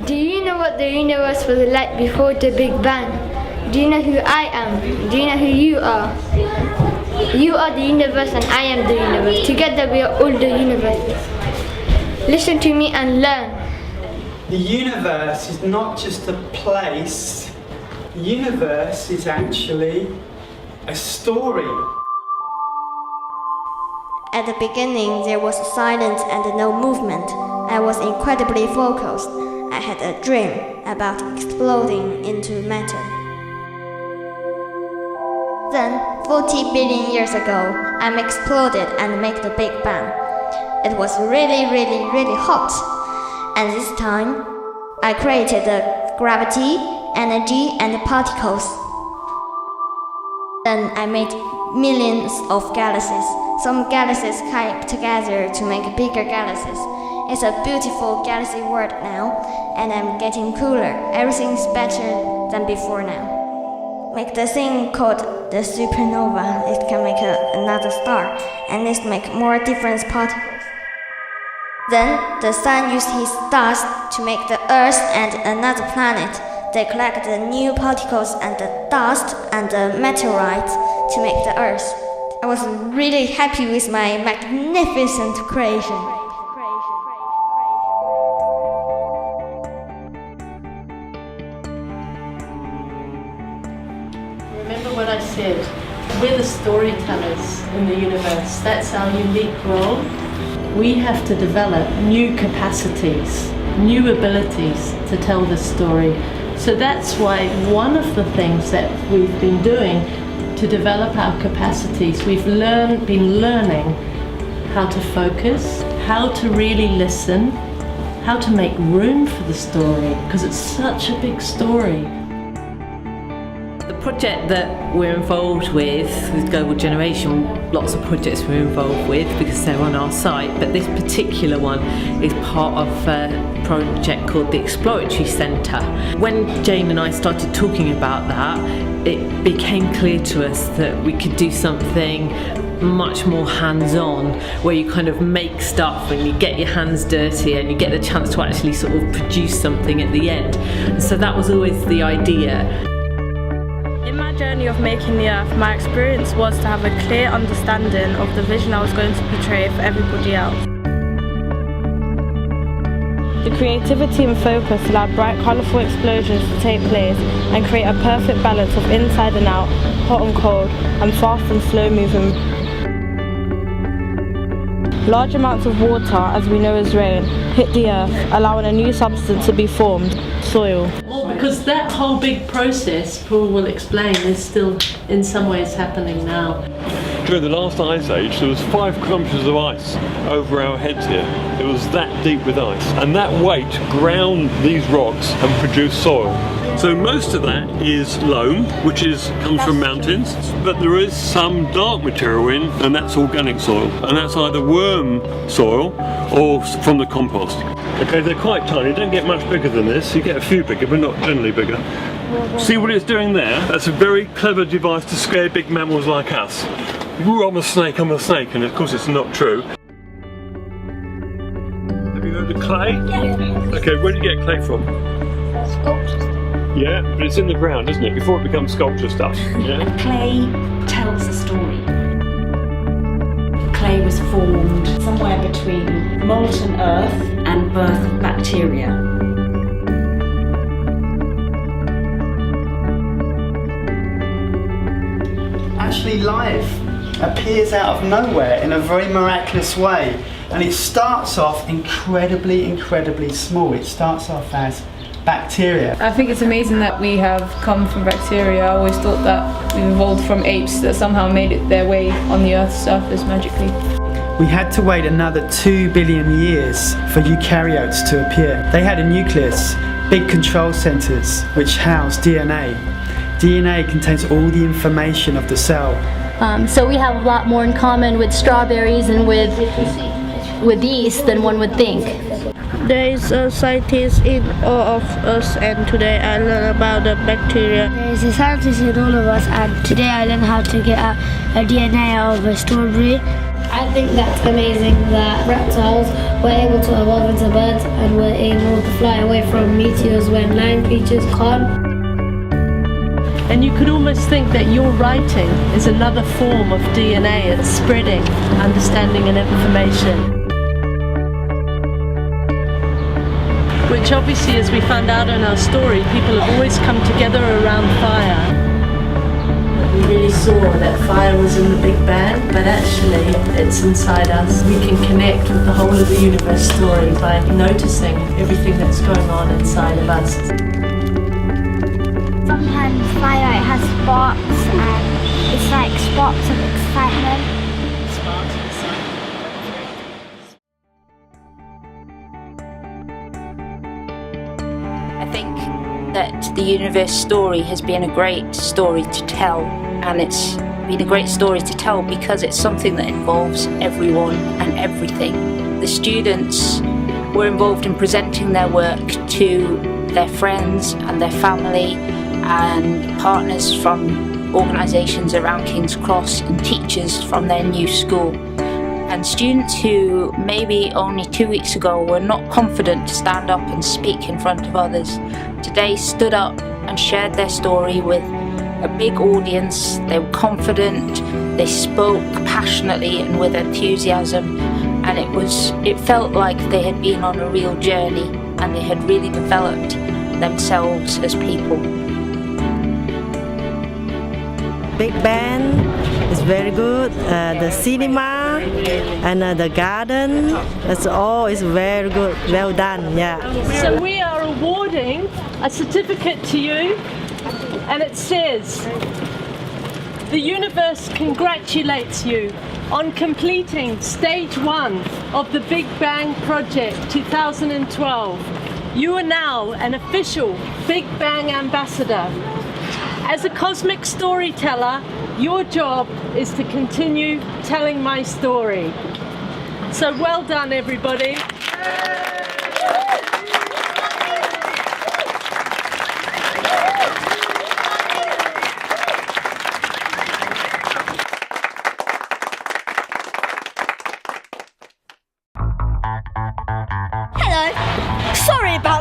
Do you know what the universe was like before the Big Bang? Do you know who I am? Do you know who you are? You are the universe and I am the universe. Together we are all the universe. Listen to me and learn. The universe is not just a place. The universe is actually a story. At the beginning, there was silence and no movement. I was incredibly focused. I had a dream about exploding into matter. Then, 40 billion years ago, I exploded and made the Big Bang. It was really hot. And this time, I created the gravity, energy, and particles. Then I made millions of galaxies. Some galaxies came together to make bigger galaxies. It's a beautiful galaxy world now, and I'm getting cooler. Everything's better than before now. Make the thing called the supernova. It can make another star, and it make more different particles. Then the sun used his dust to make the Earth and another planet. They collect the new particles and the dust and the meteorites to make the Earth. I was really happy with my magnificent creation. Remember what I said? We're the storytellers in the universe. That's our unique role. We have to develop new capacities, new abilities to tell the story. So that's why one of the things that we've been doing to develop our capacities, we've been learning how to focus, how to really listen, how to make room for the story, because it's such a big story. The project that we're involved with Global Generation, lots of projects we're involved with because they're on our site, but this particular one is part of a project called the Exploratory Centre. When Jane and I started talking about that, it became clear to us that we could do something much more hands-on, where you kind of make stuff and you get your hands dirty and you get the chance to actually sort of produce something at the end. And so that was always the idea. In my journey of making the Earth, my experience was to have a clear understanding of the vision I was going to portray for everybody else. The creativity and focus allowed bright, colourful explosions to take place and create a perfect balance of inside and out, hot and cold, and fast and slow moving. Large amounts of water, as we know as rain, hit the Earth, allowing a new substance to be formed, soil. Well, because that whole big process, Paul will explain, is still in some ways happening now. During the last ice age, there was 5 kilometres of ice over our heads here. It was that deep with ice. And that weight ground these rocks and produced soil. So most of that is loam, which comes from mountains, but there is some dark material in, and that's organic soil. And that's either worm soil or from the compost. Okay, they're quite tiny, don't get much bigger than this. You get a few bigger, but not generally bigger. See what it's doing there? That's a very clever device to scare big mammals like us. Ooh, I'm a snake, and of course it's not true. Have you heard of clay? Yeah. Okay, where do you get clay from? Sculpture. Yeah, but it's in the ground, isn't it? Before it becomes sculpture stuff. Yeah. Clay tells a story. Clay was formed somewhere between molten earth and birth of bacteria. Actually, life appears out of nowhere in a very miraculous way, and it starts off incredibly small. It starts off as bacteria. I think it's amazing that we have come from bacteria. I always thought that we evolved from apes that somehow made it their way on the Earth's surface magically. We had to wait another 2 billion years for eukaryotes to appear. They had a nucleus, big control centres, which house DNA. DNA contains all the information of the cell. So we have a lot more in common with strawberries and with yeast than one would think. There is a scientist in all of us, and today I learned about the bacteria. There is a scientist in all of us, and today I learned how to get a DNA out of a strawberry. I think that's amazing that reptiles were able to evolve into birds and were able to fly away from meteors when land creatures can't. And you could almost think that your writing is another form of DNA. It's spreading understanding and information. Which obviously, as we found out in our story, people have always come together around fire. We really saw that fire was in the Big Bang, but actually it's inside us. We can connect with the whole of the universe story by noticing everything that's going on inside of us. Sometimes fire has sparks and it's like sparks of excitement. I think that the universe story has been a great story to tell, and it's been a great story to tell because it's something that involves everyone and everything. The students were involved in presenting their work to their friends and their family and partners from organisations around King's Cross and teachers from their new school. And students who maybe only 2 weeks ago were not confident to stand up and speak in front of others, today stood up and shared their story with a big audience. They were confident, they spoke passionately and with enthusiasm, and it felt like they had been on a real journey and they had really developed themselves as people. Big Band is very good. The cinema and the garden, that's all is very good. Well done, yeah. So we are awarding a certificate to you, and it says, "The universe congratulates you on completing stage 1 of the Big Bang Project 2012. You are now an official Big Bang ambassador. As a cosmic storyteller, your job is to continue telling my story." So well done, everybody. Hello. Sorry about